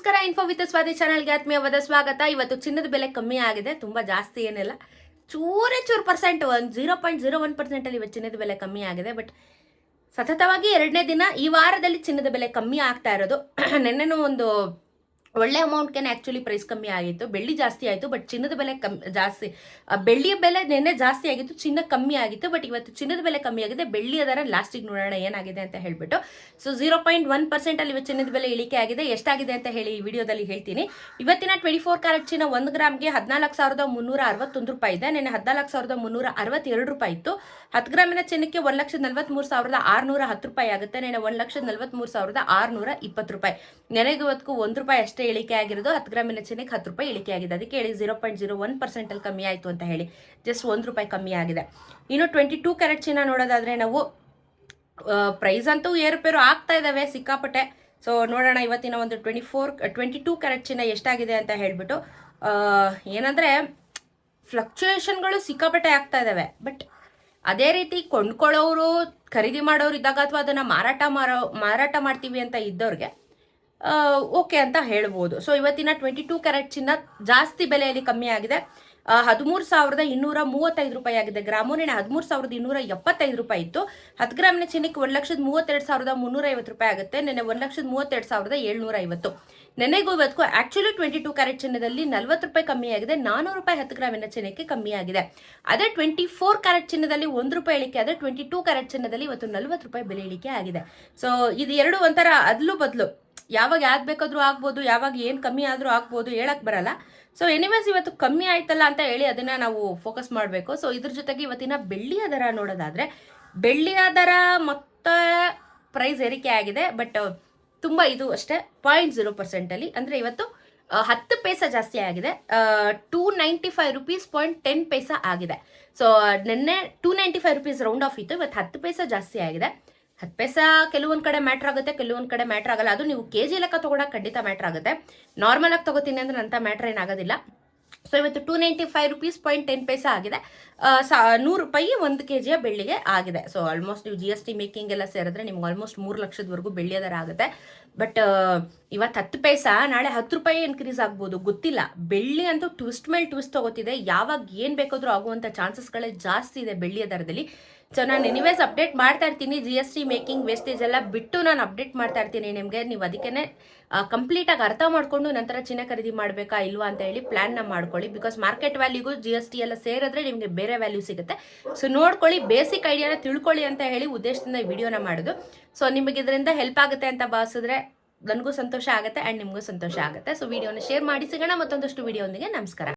ನಮಸ್ಕಾರ. Info with Swati ಚಾನಲ್ಗೆ ಆತ್ಮೀಯವಾದ ಸ್ವಾಗತ. ಇವತ್ತು ಚಿನ್ನದ ಬೆಲೆ ಕಮ್ಮಿ ಆಗಿದೆ, ತುಂಬ ಜಾಸ್ತಿ ಏನಿಲ್ಲ, ಚೂರು ಪರ್ಸೆಂಟ್, 0.01% ಅಲ್ಲಿ ಇವತ್ತು ಚಿನ್ನದ ಬೆಲೆ ಕಮ್ಮಿ ಆಗಿದೆ. ಬಟ್ ಸತತವಾಗಿ ಎರಡನೇ ದಿನ ಈ ವಾರದಲ್ಲಿ ಚಿನ್ನದ ಬೆಲೆ ಕಮ್ಮಿ ಆಗ್ತಾ ಇರೋದು. ನೆನ್ನೆನೂ ಒಂದು ಒಳ್ಳೆ ಅಮೌಂಟ್ಗೆ ಆ್ಯಕ್ಚುಲಿ ಪ್ರೈಸ್ ಕಮ್ಮಿ ಆಗಿತ್ತು, ಬೆಳ್ಳಿ ಜಾಸ್ತಿ ಆಯಿತು, ಬಟ್ ಚಿನ್ನದ ಬೆಲೆ ಜಾಸ್ತಿ. ಬೆಳ್ಳಿಯ ಬೆಲೆ ನಿನ್ನೆ ಜಾಸ್ತಿ ಆಗಿತ್ತು, ಚಿನ್ನ ಕಮ್ಮಿ ಆಗಿತ್ತು. ಬಟ್ ಇವತ್ತು ಚಿನ್ನದ ಬೆಲೆ ಕಮ್ಮಿ ಆಗಿದೆ, ಬೆಳ್ಳಿ ಅದರ ಲಾಸ್ಟಿಗೆ ನೋಡೋಣ ಏನಾಗಿದೆ ಅಂತ ಹೇಳ್ಬಿಟ್ಟು. ಸೊ 0.1% ಅಲ್ಲಿ ಇವತ್ತು ಚಿನ್ನದ ಬೆಲೆ ಇಳಿಕೆ ಆಗಿದೆ. ಎಷ್ಟಾಗಿದೆ ಅಂತ ಹೇಳಿ ಈ ವಿಡಿಯೋದಲ್ಲಿ ಹೇಳ್ತೀನಿ. ಇವತ್ತಿನ 24 ಕ್ಯಾರೆಟ್ ಚಿನ್ನ 1 ಗ್ರಾಮ್ಗೆ 14,361 ರೂಪಾಯಿ ಇದೆ. ನೆನ್ನೆ 14,362 ರೂಪಾಯಿ ಇತ್ತು. 10 ಗ್ರಾಮಿನ ಚಿನ್ನಕ್ಕೆ 1,43,610 ರೂಪಾಯಿ ಆಗುತ್ತೆ. ನೆನ್ನೆ 1,43,620 ರೂಪಾಯಿ. ನೆನೆಗೂ ಇವತ್ತು 1 ರೂಪಾಯಿ ಅಷ್ಟೇ ಇಳಿಕೆ ಆಗಿರೋದು. 10 ಗ್ರಾಮಿನ ಚಿನ್ನಕ್ಕೆ 10 ರೂಪಾಯಿ ಇಳಿಕೆ ಆಗಿದೆ. ಅದಕ್ಕೆ ಹೇಳಿ 0.01% ಅಲ್ಲಿ ಕಮ್ಮಿ ಆಯಿತು ಅಂತ ಹೇಳಿ. ಜಸ್ಟ್ 1 ರೂಪಾಯಿ ಕಮ್ಮಿ ಆಗಿದೆ. ಇನ್ನು 22 ಕ್ಯಾರೆಟ್ ಚಿನ್ನ ನೋಡೋದಾದ್ರೆ ನಾವು ಪ್ರೈಸ್ ಅಂತೂ ಏರುಪೇರು ಆಗ್ತಾ ಇದ್ದಾವೆ ಸಿಕ್ಕಾಪಟ್ಟೆ. ಸೊ ನೋಡೋಣ ಇವತ್ತಿನ ಒಂದು 22 ಕ್ಯಾರೆಟ್ ಚಿನ್ನ ಎಷ್ಟಾಗಿದೆ ಅಂತ ಹೇಳ್ಬಿಟ್ಟು. ಏನಂದ್ರೆ ಫ್ಲಕ್ಚುಯೇಷನ್ಗಳು ಸಿಕ್ಕಾಪಟ್ಟೆ ಆಗ್ತಾ ಇದ್ದಾವೆ. ಬಟ್ ಅದೇ ರೀತಿ ಕೊಂಡ್ಕೊಳ್ಳೋರು, ಖರೀದಿ ಮಾಡೋರು ಇದ್ದಾಗ ಅಥವಾ ಅದನ್ನು ಮಾರಾಟ ಮಾಡ್ತೀವಿ ಅಂತ ಇದ್ದವ್ರಿಗೆ ಓಕೆ ಅಂತ ಹೇಳ್ಬೋದು. ಸೊ ಇವತ್ತಿನ 22 ಕ್ಯಾರೆಟ್ ಚಿನ್ನ ಜಾಸ್ತಿ ಬೆಲೆಯಲ್ಲಿ ಕಮ್ಮಿ ಆಗಿದೆ. 13,235 ರೂಪಾಯಿ ಆಗಿದೆ ಗ್ರಾಮು. ನೆನೆ 13,275 ರೂಪಾಯಿ ಇತ್ತು. 10 ಗ್ರಾಮಿನ ಚಿನ್ನಕ್ಕೆ 1,32,350 ರೂಪಾಯಿ ಆಗುತ್ತೆ. ನೆನೆ 1,32,750. ನೆನೆಗೂ ಇವತ್ತು ಆಕ್ಚುಲಿ 22 ಕ್ಯಾರೆಟ್ ಚಿನ್ನದಲ್ಲಿ 40 ರೂಪಾಯಿ ಕಮ್ಮಿ ಆಗಿದೆ. 400 ರೂಪಾಯಿ 10 ಗ್ರಾಮಿನ ಚಿನ್ನಕ್ಕೆ ಕಮ್ಮಿ ಆಗಿದೆ. ಅದೇ 24 ಕ್ಯಾರೆಟ್ ಚಿನ್ನದಲ್ಲಿ 1 ರೂಪಾಯಿ ಇಳಿಕೆ ಆದ್ರೆ 22 ಕ್ಯಾರೆಟ್ ಚಿನ್ನದಲ್ಲಿ ಇವತ್ತು 40 ರೂಪಾಯಿ ಬೆಲೆ ಇಳಿಕೆ ಆಗಿದೆ. ಸೊ ಇದು ಎರಡು ಒಂಥರ ಅದ್ಲು ಬದಲು, ಯಾವಾಗ ಯಾವ್ದು ಬೇಕಾದ್ರೂ ಆಗ್ಬೋದು, ಯಾವಾಗ ಏನು ಕಮ್ಮಿ ಆದರೂ ಆಗ್ಬೋದು, ಹೇಳಕ್ ಬರಲ್ಲ. ಸೊ ಎನಿವೇಸ್ ಇವತ್ತು ಕಮ್ಮಿ ಆಯ್ತಲ್ಲ ಅಂತ ಹೇಳಿ ಅದನ್ನ ನಾವು ಫೋಕಸ್ ಮಾಡಬೇಕು. ಸೊ ಇದ್ರ ಜೊತೆಗೆ ಇವತ್ತಿನ ಬೆಳ್ಳಿಯ ದರ ನೋಡೋದಾದ್ರೆ, ಬೆಳ್ಳಿಯ ದರ ಮತ್ತೆ ಪ್ರೈಸ್ ಏರಿಕೆ ಆಗಿದೆ. ಬಟ್ ತುಂಬ ಇದು ಅಷ್ಟೇ 0.0% ಅಲ್ಲಿ, ಅಂದರೆ ಇವತ್ತು 10 ಪೈಸಾ ಜಾಸ್ತಿ ಆಗಿದೆ. 295 ರೂಪೀಸ್ 10 ಪೈಸಾ ಆಗಿದೆ. ಸೊ ನಿನ್ನೆ 295 ರೂಪೀಸ್ ರೌಂಡ್ ಆಫ್ ಇತ್ತು, ಇವತ್ತು 10 ಪೈಸಾ ಜಾಸ್ತಿ ಆಗಿದೆ. 10 ಪೈಸಾ ಕೆಲವೊಂದು ಕಡೆ ಮ್ಯಾಟ್ರ್ ಆಗುತ್ತೆ, ಕೆಲವೊಂದು ಕಡೆ ಮ್ಯಾಟ್ರ್ ಆಗಲ್ಲ. ಅದು ನೀವು ಕೆಜಿ ಲೆಕ್ಕ ತಗೊಳಕ್ ಖಂಡಿತ ಮ್ಯಾಟ್ರ್ ಆಗುತ್ತೆ. ನಾರ್ಮಲ್ ಆಗಿ ತಗೋತೀನಿ ಅಂದ್ರೆ ಅಂತ ಮ್ಯಾಟ್ರ್ ಏನಾಗೋದಿಲ್ಲ. ಸೊ ಇವತ್ತು 295 ರೂಪೀಸ್ 10 ಪೈಸಾ ಆಗಿದೆ. 100 ರೂಪಾಯಿ 1 kg ಬೆಳ್ಳಿಗೆ ಆಗಿದೆ. ಸೊ ಆಲ್ಮೋಸ್ಟ್ ನೀವು GST ಮೇಕಿಂಗ್ ಎಲ್ಲ ಸೇರಿದ್ರೆ ನಿಮ್ಗೆ ಆಲ್ಮೋಸ್ಟ್ 3 ಲಕ್ಷದವರೆಗೂ ಬೆಳ್ಳಿಯ ದರ ಆಗುತ್ತೆ. ಬಟ್ ಇವತ್ತು 10 ಪೈಸಾ, ನಾಳೆ 10 ರೂಪಾಯಿ ಇನ್ಕ್ರೀಸ್ ಆಗ್ಬೋದು, ಗೊತ್ತಿಲ್ಲ. ಬೆಳ್ಳಿ ಅಂತೂ ಟ್ವಿಸ್ಟ್ ಮೇಲೆ ಟ್ವಿಸ್ಟ್ ತಗೋತಿದೆ. ಯಾವಾಗ ಏನು ಬೇಕಾದ್ರೂ ಆಗುವಂಥ ಚಾನ್ಸಸ್ಗಳೇ ಜಾಸ್ತಿ ಇದೆ ಬೆಳ್ಳಿಯ ದರದಲ್ಲಿ. ಸೊ ನಾನು ಎನಿವೇಸ್ ಅಪ್ಡೇಟ್ ಮಾಡ್ತಾ ಇರ್ತೀನಿ. GST ಮೇಕಿಂಗ್ ವೇಸ್ಟೇಜ್ ಎಲ್ಲ ಬಿಟ್ಟು ನಾನು ಅಪ್ಡೇಟ್ ಮಾಡ್ತಾ ಇರ್ತೀನಿ ನಿಮಗೆ. ನೀವು ಅದಕ್ಕೇ ಕಂಪ್ಲೀಟಾಗಿ ಅರ್ಥ ಮಾಡಿಕೊಂಡು ನಂತರ ಚಿನ್ನ ಖರೀದಿ ಮಾಡಬೇಕಾ ಇಲ್ವಾ ಅಂತ ಹೇಳಿ ಪ್ಲ್ಯಾನ್ನ ಮಾಡ್ಕೊಳ್ಳಿ. ಬಿಕಾಸ್ ಮಾರ್ಕೆಟ್ ವ್ಯಾಲ್ಯೂಗೂ GST ಎಲ್ಲ ಸೇರಿದ್ರೆ ನಿಮಗೆ ಬೇರೆ ವ್ಯಾಲ್ಯೂ ಸಿಗುತ್ತೆ. ಸೊ ನೋಡ್ಕೊಳ್ಳಿ, ಬೇಸಿಕ್ ಐಡಿಯಾನ ತಿಳ್ಕೊಳ್ಳಿ ಅಂತ ಹೇಳಿ ಉದ್ದೇಶದಿಂದ ಈ ವಿಡಿಯೋನ ಮಾಡೋದು. ಸೊ ನಿಮಗೆ ಇದರಿಂದ ಹೆಲ್ಪ್ ಆಗುತ್ತೆ ಅಂತ ಭಾವಿಸಿದ್ರೆ ನನಗೂ ಸಂತೋಷ ಆಗುತ್ತೆ ಆ್ಯಂಡ್ ನಿಮಗೂ ಸಂತೋಷ ಆಗುತ್ತೆ. ಸೊ ವಿಡಿಯೋನ ಶೇರ್ ಮಾಡಿ. ಸಿಗೋಣ ಮತ್ತೊಂದಷ್ಟು ವಿಡಿಯೋ ಒಂದಿಗೆ. ನಮಸ್ಕಾರ.